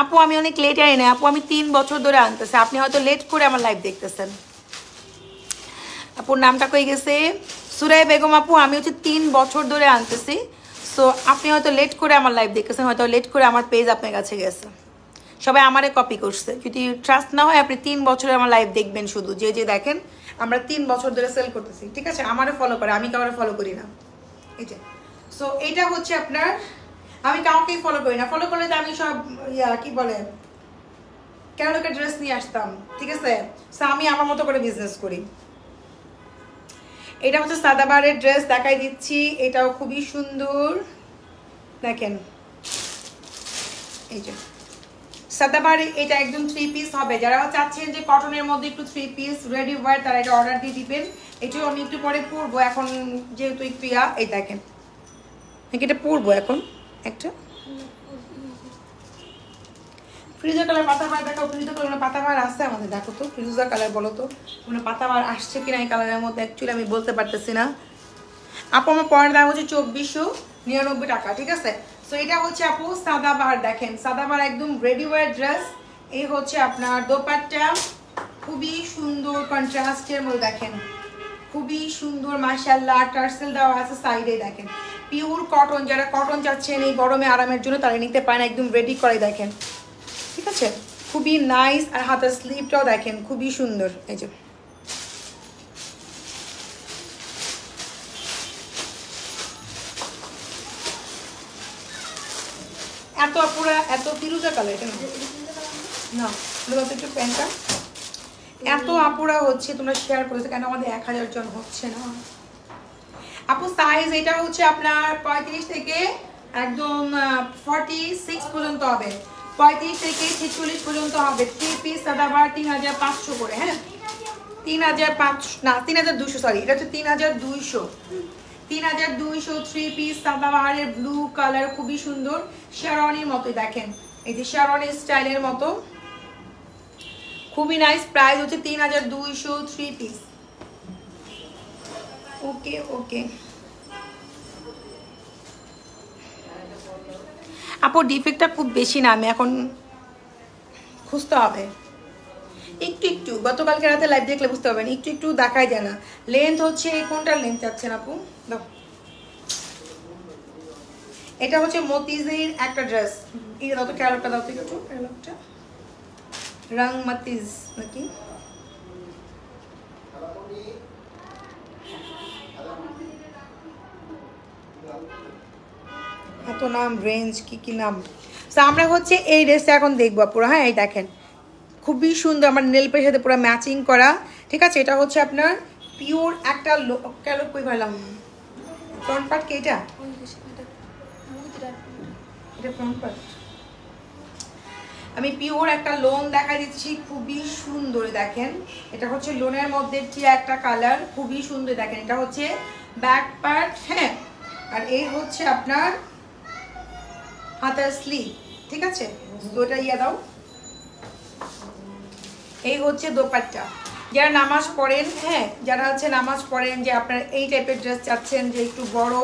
আপু আমি অনেক লেট আনি না আপু, আমি 3 বছর ধরে আনতেছি, আপনি হয়তো লেট করে আমার লাইভ দেখতেছেন। আপুর নামটা কই গেছে? সুরাই বেগম আপু, আমি হচ্ছে 3 বছর ধরে আনতেছি। সো আপনি হয়তো লেট করে আমার লাইভ দেখতেছেন, হয়তো লেট করে আমার পেজ আপনার কাছে গেছে, সবাই আমারে কপি করছে। যদি ট্রাস্ট না হয় আপনি 3 বছরে আমার লাইভ দেখবেন, শুধু যে যে দেখেন আমরা 3 বছর ধরে সেল করতেছি, ঠিক আছে? আমারে ফলো করে, আমি কাউরে ফলো করি না। এই যে সো এইটা হচ্ছে আপনার, আমি কাউকেই ফলো করি না, ফলো করলে তো আমি সব কি বলে ক্যাটালগের ড্রেস নিয়ে আসতাম, ঠিক আছে? সো আমি আমার মতো করে বিজনেস করি। এটা হচ্ছে সাদাবারের ড্রেস দেখাই দিচ্ছি, এটাও খুবই সুন্দর। দেখেন এই যে সাদাবারে, এটা একদম 3 পিস হবে। যারা চাচ্ছেন যে কটনের মধ্যে একটু 3 পিস রেডি ওয়ার, তারা এটা অর্ডার দিয়ে দিবেন। এটাও আমি একটু পরে পরবো, এখন যেহেতু একটু এই দেখেন এটা পরবো এখন। একটা ফ্রিজা কালার পাতাবার দেখাও। ফ্রিজা কালার পাতাবার আসছে আমাদের, দেখো তো ফ্রিজা কালার বলো তো মানে পাতাবার আসছে কিনা এই কালারের মধ্যে, অ্যাকচুয়ালি আমি বলতে পারতেছি না। আপু আমার পয়েন্ট দাম হচ্ছে 2499 টাকা, ঠিক আছে। সো এটা হচ্ছে আপু সাদাবাহার, দেখেন সাদাবাহার একদম রেডি ওয়্যার ড্রেস। এই হচ্ছে আপনার দোপাট্টা, খুবই সুন্দর কন্ট্রাস্টের মধ্যে, দেখেন খুবই সুন্দর মাশাআল্লাহ। টার্সেল দেওয়া আছে সাইডে, দেখেন পিওর কটন, যারা কটন চাচ্ছেন এই গরমে আরামের জন্য তারা নিতে পারেন, একদম রেডি করে দেখেন, ঠিক আছে খুবই নাইস। আর হাতের স্লিভটাও দেখেন খুবই সুন্দর। এই যে এত পুরা এত ফিরোজা কালার, এটা না একটু প্যান্টটা এত আপুরা হচ্ছে তোমরা শেয়ার করেছো কেন, আমাদের 1000 জন হচ্ছে না আপু। সাইজ এটা হচ্ছে আপনার 35 থেকে একদম 46 পর্যন্ত হবে, 35 থেকে 46 পর্যন্ত হবে। 3 পিস সাদাবার 3500 করে, হ্যাঁ 3500 না 3200, সরি এটা হচ্ছে 3200, 3200 3 পিস সাদাবাহারের ব্লু কালার, খুবই সুন্দর শেরওয়ানির মতোই, দেখেন এই যে শেরওয়ানি স্টাইলের মতো, খুবই নাইস। প্রাইস হচ্ছে 3200 3 পিস। ওকে ওকে আপু ডিফেক্টটা খুব বেশি না, আমি এখন খুঁজতে হবে একটু একটু, গতকালকে রাতে লাইভ দেখলে বুঝতে পারবেন, একটু একটু দেখাই যায় না। লেন্থ হচ্ছে কোনটার লেন্থ চাচ্ছেন আপু, দাও এটা হচ্ছে মতিজের একটা ড্রেস, এই দাও তো ক্যারটটা দাও তো একটু, ক্যারটটা রং মতিজ নাকি এত নাম রেঞ্জ কি নাম। তো আমরা হচ্ছে এই ড্রেসটা এখন দেখবো পুরো, হ্যাঁ এই দেখেন খুবই সুন্দর, আমার নেল পের সাথে পুরো ম্যাচিং করা, ঠিক আছে। এটা হচ্ছে আপনার পিওর একটা ক্যালো কই ভাবলাম ফ্রন্ট পার্ট কি এটা ফ্রন্ট পার্ট, আমি পিওর একটা লোন দেখা দিচ্ছি, খুবই সুন্দর দেখেন। এটা হচ্ছে লোনের মধ্যে টিয়া একটা কালার, খুবই সুন্দর দেখেন। এটা হচ্ছে ব্যাক পার্ট, হ্যাঁ আর এই হচ্ছে আপনার হাতার স্লিভ, ঠিক আছে। ওটা ইয়া দাও, এই হচ্ছে দোপাট্টা। যারা নামাজ পড়েন, হ্যাঁ যারা হচ্ছে নামাজ পড়েন যে আপনার এই টাইপের ড্রেস চাচ্ছেন যে একটু বড়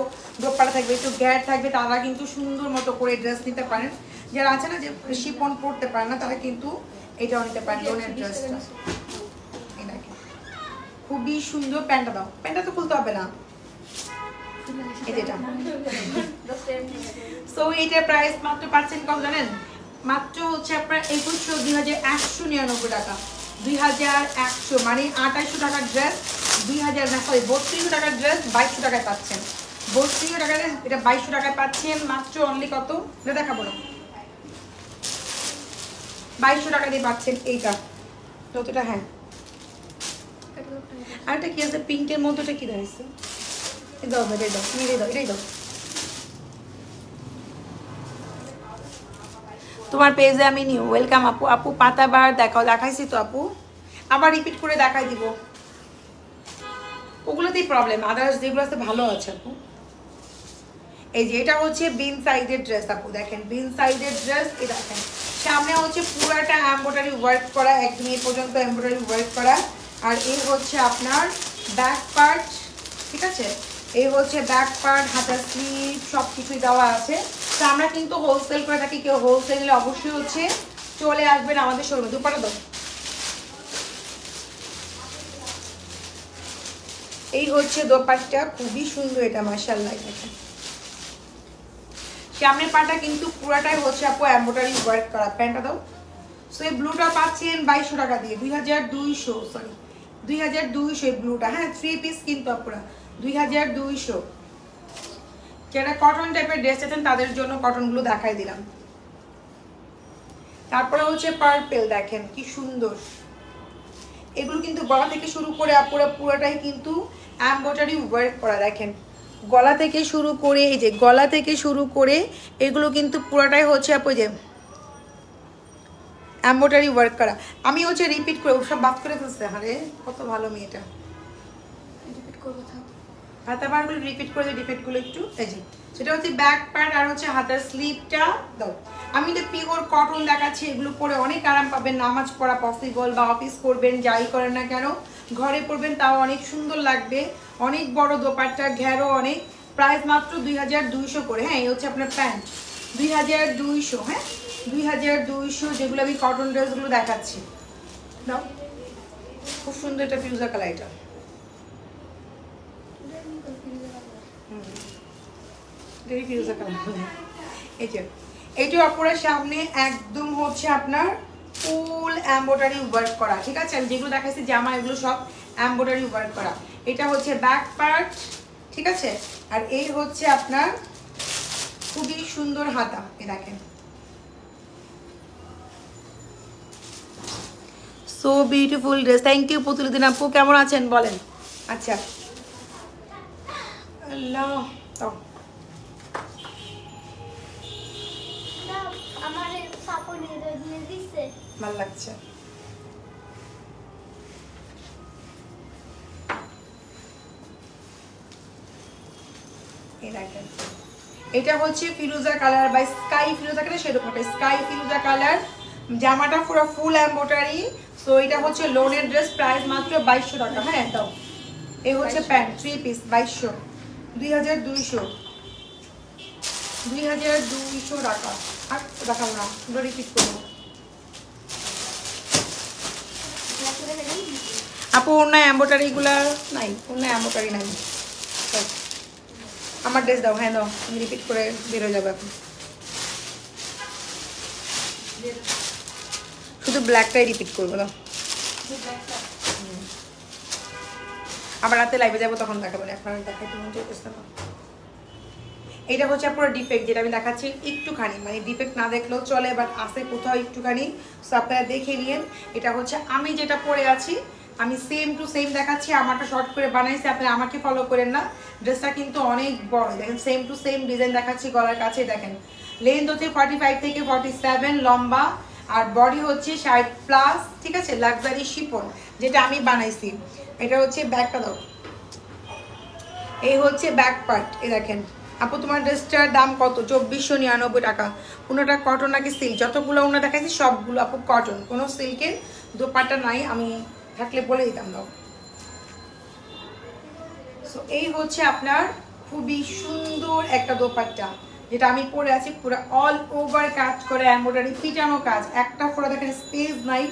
দোপাট্টা থাকবে, একটু গ্যার থাকবে, তারা কিন্তু সুন্দর মতো করে ড্রেস নিতে পারেন। যারা আছে না যে শিফন পরতে পারে না তারা কিন্তু এটাও নিতে পারেন, লোনের ড্রেসটা। খুবই সুন্দর। প্যান্টটা দাও, প্যান্টটা তো খুলতে হবে না, এটা সো এইটার প্রাইস মাত্র পাচ্ছেন কত জানেন, মাত্র হচ্ছে আপনার 2199 টাকা, 2100 মানে 2800 টাকার ড্রেস, 3200 টাকার ড্রেস 2200 টাকায় পাচ্ছেন, 3200 টাকায় এটা 2200 টাকায় পাচ্ছেন মাত্র। অনলি কত এটা দেখাবো না, 2200 টাকা দিয়ে পাচ্ছেন এইটা যতটা। হ্যাঁ আর এটা কি আছে পিঙ্কের মধ্যে, এটা কি দাঁড়িয়েছে, দাও এটাই দাও, তুমি এটাই দাও, এটাই দাও। তোমার পেজে আমি নিউ, ওয়েলকাম আপু। আপু পাতাবার দেখাও, দেখাইছি তো আপু, আবার রিপিট করে দেখাই দিব, ওগুলোতেই প্রবলেম, আদার্স যেগুলো আছে ভালো আছে আপু। এই যে এটা হচ্ছে বিন সাইজের ড্রেস আপু, দেখেন বিন সাইজের ড্রেস, এই দেখেন সামনে হচ্ছে পুরাটা এমব্রয়ডারি ওয়ার্ক করা, একদম এই পর্যন্ত এমব্রয়ডারি ওয়ার্ক করা। আর এই হচ্ছে আপনার ব্যাক পার্ট, ঠিক আছে এই হচ্ছে ব্যাক পার্ট, হাতার স্লিভ সব কিছুই দেওয়া আছে। তো আমরা কিন্তু হোলসেল করে থাকি, কেউ হোলসেল নিলে অবশ্যই হচ্ছে চলে আসবেন আমাদের শোরুমে। দুপাটা দাও, এই হচ্ছে দোপাট্টা, খুবই সুন্দর এটা মাশাআল্লাহ। দেখেন সামনের পাটা কিন্তু পুরাটাই হচ্ছে আপু এমব্রয়ডারি ওয়ার্ক করা। প্যান্টটা দাও। সো এই ব্লুটা পাচ্ছেন 2200 টাকা দিয়ে, 2200, সরি 2200 এই ব্লুটা, হ্যাঁ 3 পিস কিন্তু আপুরা 2200। যারা কটন টাইপের ড্রেস আছেন তাদের জন্য কটনগুলো দেখাই দিলাম। তারপরে হচ্ছে পার্পল, দেখেন কি সুন্দর, এগুলো কিন্তু গলা থেকে শুরু করে আপুরা পুরোটাই কিন্তু এমব্রয়ডারি ওয়ার্ক করা। দেখেন গলা থেকে শুরু করে, এই যে গলা থেকে শুরু করে এগুলো কিন্তু পুরোটাই হচ্ছে আপু যে এমব্রয়ডারি ওয়ার্ক করা। আমি হচ্ছে রিপিট করে সব বাদ করে ফেলছে, আরে কত ভালো মেয়েটা, রিপিট করবো থাক। হাতা পারগুলো রিপিট করে দিই, রিপিটগুলো একটু এই যে সেটা হচ্ছে ব্যাক পার্ট আর হচ্ছে হাতার স্লিভটা দাও। আমি তো পিওর কটন দেখাচ্ছি, এগুলো পরে অনেক আরাম পাবেন, নামাজ পড়া পসিবল বা অফিস করবেন যাই করেন না কেন ঘরে পরবেন তাও অনেক সুন্দর লাগবে। অনেক বড় দোপাট্টা, ঘেরও অনেক, প্রাইস মাত্র 2200 করে। হ্যাঁ এই হচ্ছে আপনার প্যান্ট 2200, হ্যাঁ 2200, যেগুলো আমি কটন ড্রেসগুলো দেখাচ্ছি দাও। খুব সুন্দর একটা ফিউজা কালার, এটা ফিউজা কালার। এই যে এইটা অপরের সামনে একদম হচ্ছে আপনার ফুল এমব্রয়ডারি ওয়ার্ক করা, ঠিক আছে? আমি যেগুলো দেখাচ্ছি জামা এগুলো সব এমব্রয়ডারি ওয়ার্ক করা। এটা হচ্ছে ব্যাক পার্ট, ঠিক আছে? আর এই হচ্ছে আপনার খুবই সুন্দর হাতা, এই দেখেন so beautiful dress. Thank you Putuluddin আপু, কেমন আছেন বলেন? আচ্ছা আল্লাহ তো ভালো লাগছে। এটা হচ্ছে ফিরোজা কালার বা স্কাই ফিরোজা কালার, সেরকম স্কাই ফিরোজা কালার, জামাটা পুরো ফুল এমব্রয়ডারি। সো এটা হচ্ছে লোনের ড্রেস, প্রাইস মাত্র 2200 টাকা। হ্যাঁ দাও, এই হচ্ছে প্যান্ট 3 পিস 2200, 2200 টাকা। আর দেখাবো না, পুরো রিপিট করবো। আপু অন্য এমব্রয়ডারিগুলো নাই, অন্য এমব্রয়ডারি নাই। আমার ড্রেস দাও, হ্যাঁ দাও, আমি রিপিট করে বেরো যাবো এখন। শুধু ব্ল্যাকটাই রিপিট করবো দাও, আবার রাতে লাইভে যাবো তখন দেখাবো, এখন দেখাইতে মন চাইতেছে না। এটা হচ্ছে পুরো ডিফেক্ট, যেটা আমি দেখাচ্ছি একটুখানি, মানে ডিফেক্ট না দেখলেও চলে, বাট আছে কোথাও একটুখানি, সো আপনারা দেখে নিন। এটা হচ্ছে আমি যেটা পরে আছি, আমি সেম টু সেম দেখাচ্ছি, আমারটা শর্ট করে বানাইছি, আপনারা আমাকে ফলো করেন না। ড্রেসটা কিন্তু অনেক বড়, দেখেন সেম টু সেম ডিজাইন দেখাচ্ছি, গলার কাছে দেখেন লেন্থ হচ্ছে 45 থেকে 47 লম্বা, আর বডি হচ্ছে 60+, ঠিক আছে? লাক্সারি শিফন যেটা আমি বানাইছি। এটা হচ্ছে ব্যাকটা দাও, এই হচ্ছে ব্যাক পার্ট। এই দেখেন আপু তোমার ড্রেসটার দাম কত? 2499 টাকা। কোনোটা কটন নাকি সিল্ক? যতগুলো ওনা দেখাচ্ছি সবগুলো আপু কটন, কোনো সিল্কের দোপাট্টা নাই, আমি থাকলে বলে দিতাম দাও। সো এই হচ্ছে আপনার খুবই সুন্দর একটা দোপাট্টা, যেটা আমি পরে আছি, পুরো অল ওভার কাজ করে এমব্রয়ডারি পিটানো কাজ, একটা পুরো দেখেন স্পেস নাই।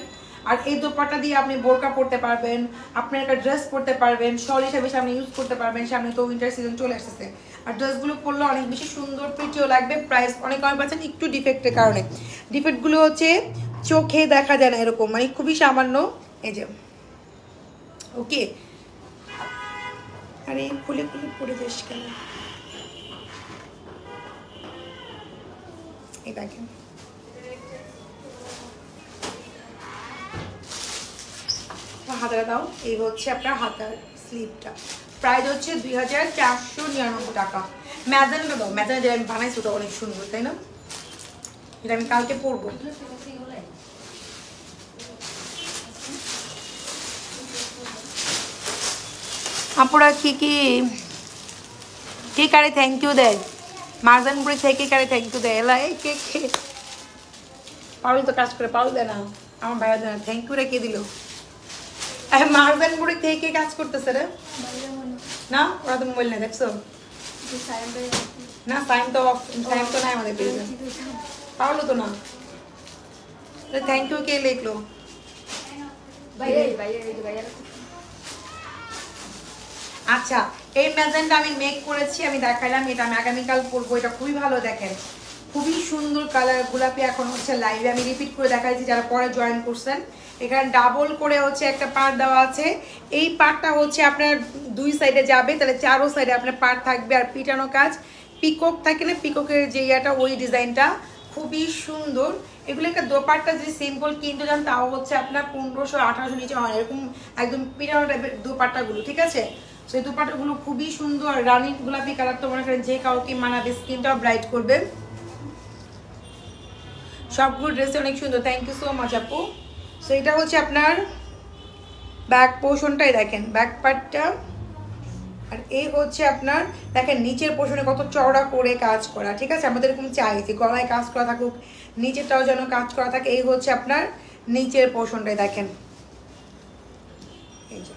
আর এই দোপাট্টা দিয়ে আপনি বোরকা পরতে পারবেন, আপনার একটা ড্রেস পরতে পারবেন, শল হিসাবে সামনে ইউজ করতে পারবেন, সামনে তো উইন্টার সিজন চলে আসতেছে, আর ড্রেসগুলো পরলে অনেক বেশি সুন্দর প্রিটিও লাগবে। প্রাইস অনেক কমে পাচ্ছেন একটু ডিফেক্টের কারণে, ডিফেক্টগুলো হচ্ছে চোখে দেখা যায় না এরকম, মানে খুবই সামান্য। এই যে ওকে, আরে খুলে খুলে পড়ে যাস কেন? এই দেখেন হাতাটা দাও, এই হচ্ছে আপনার হাতার স্লিভটা, প্রাইস হচ্ছে 2499 টাকা। ম্যাজেন্টা দাও, ম্যাজেন্টা যেটা আমি বানাইছি ওটা অনেক সুন্দর, তাই না? এটা আমি কালকে পরবো। আপনারা কি কারে থ্যাংক ইউ দেয়, মার্জানপুরি থেকে কারে থ্যাংক ইউ দেয়, এলা এই কে পাউল তো কাজ করে, পাউল দেয় না, আমার ভাইয়া দেয় না, থ্যাংক ইউ রে কে দিল? মার্জানপুরি থেকে কাজ করতেছে রে না, ওরা তো মোবাইল নেই, দেখছো না? টাইম তো নাই আমাদের পেজে, পাউলো তো না। থ্যাংক ইউ কে লিখলো? আচ্ছা এই ম্যাজেন্টা আমি মেক করেছি, আমি দেখাইলাম, এটা আমি আগামীকাল পরবো। এটা খুবই ভালো, দেখেন খুবই সুন্দর কালার, গোলাপি। এখন হচ্ছে লাইভে আমি রিপিট করে দেখাইছি, যারা পরে জয়েন করছেন। এখানে ডাবল করে হচ্ছে একটা পার্ট দেওয়া আছে, এই পার্টটা হচ্ছে আপনার দুই সাইডে যাবে, তাহলে চারো সাইডে আপনার পার্ট থাকবে। আর পিটানো কাজ, পিকক থাকে না, পিককের যে ইয়াটা, ওই ডিজাইনটা খুবই সুন্দর। এগুলো একটা দোপাট্টা যদি সিম্পল কিনতে যান তাও হচ্ছে আপনার 1500-1800 নিচে হয়, এরকম একদম পিটানো টাইপের দোপাট্টাগুলো, ঠিক আছে? সেই দোপাট্টাগুলো খুবই সুন্দর, রানী গোলাপি কালার, তো মনে করেন যে কাউকে মানাবে, স্কিনটাও ব্রাইট করবে। সবগুলো ড্রেস অনেক সুন্দর, থ্যাংক ইউ সো মাচ আপু। সো এটা হচ্ছে আপনার ব্যাক পোর্শনটাই, দেখেন ব্যাক পার্টটা, আর এই হচ্ছে আপনার দেখেন নিচের পোর্শনে কত চওড়া করে কাজ করা, ঠিক আছে। আমাদের এরকম চাই যে গলায় কাজ করা থাকুক, নিচেরটাও যেন কাজ করা থাকে। এই হচ্ছে আপনার নিচের পোর্শনটাই দেখেন, এই যে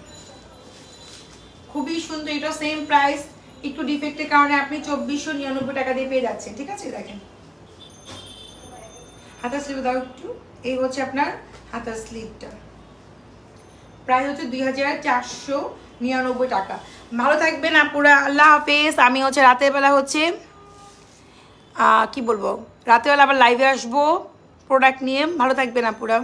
খুবই সুন্দর। এটা সেম প্রাইস, একটু ডিফেক্টের কারণে আপনি 2499 টাকা দিয়ে পেয়ে যাচ্ছেন, ঠিক আছে। দেখেন হাতার স্লিভ দাও একটু, এই হচ্ছে আপনার হাতার স্লিভটা, প্রাইস হচ্ছে 2499 টাকা। ভালো থাকবেন আপুরা, আল্লাহ হাফেজ। আমি হচ্ছে রাতের বেলা হচ্ছে কি বলবো, রাতের বেলা আবার লাইভে আসবো প্রোডাক্ট নিয়ে। ভালো থাকবেন আপুরা।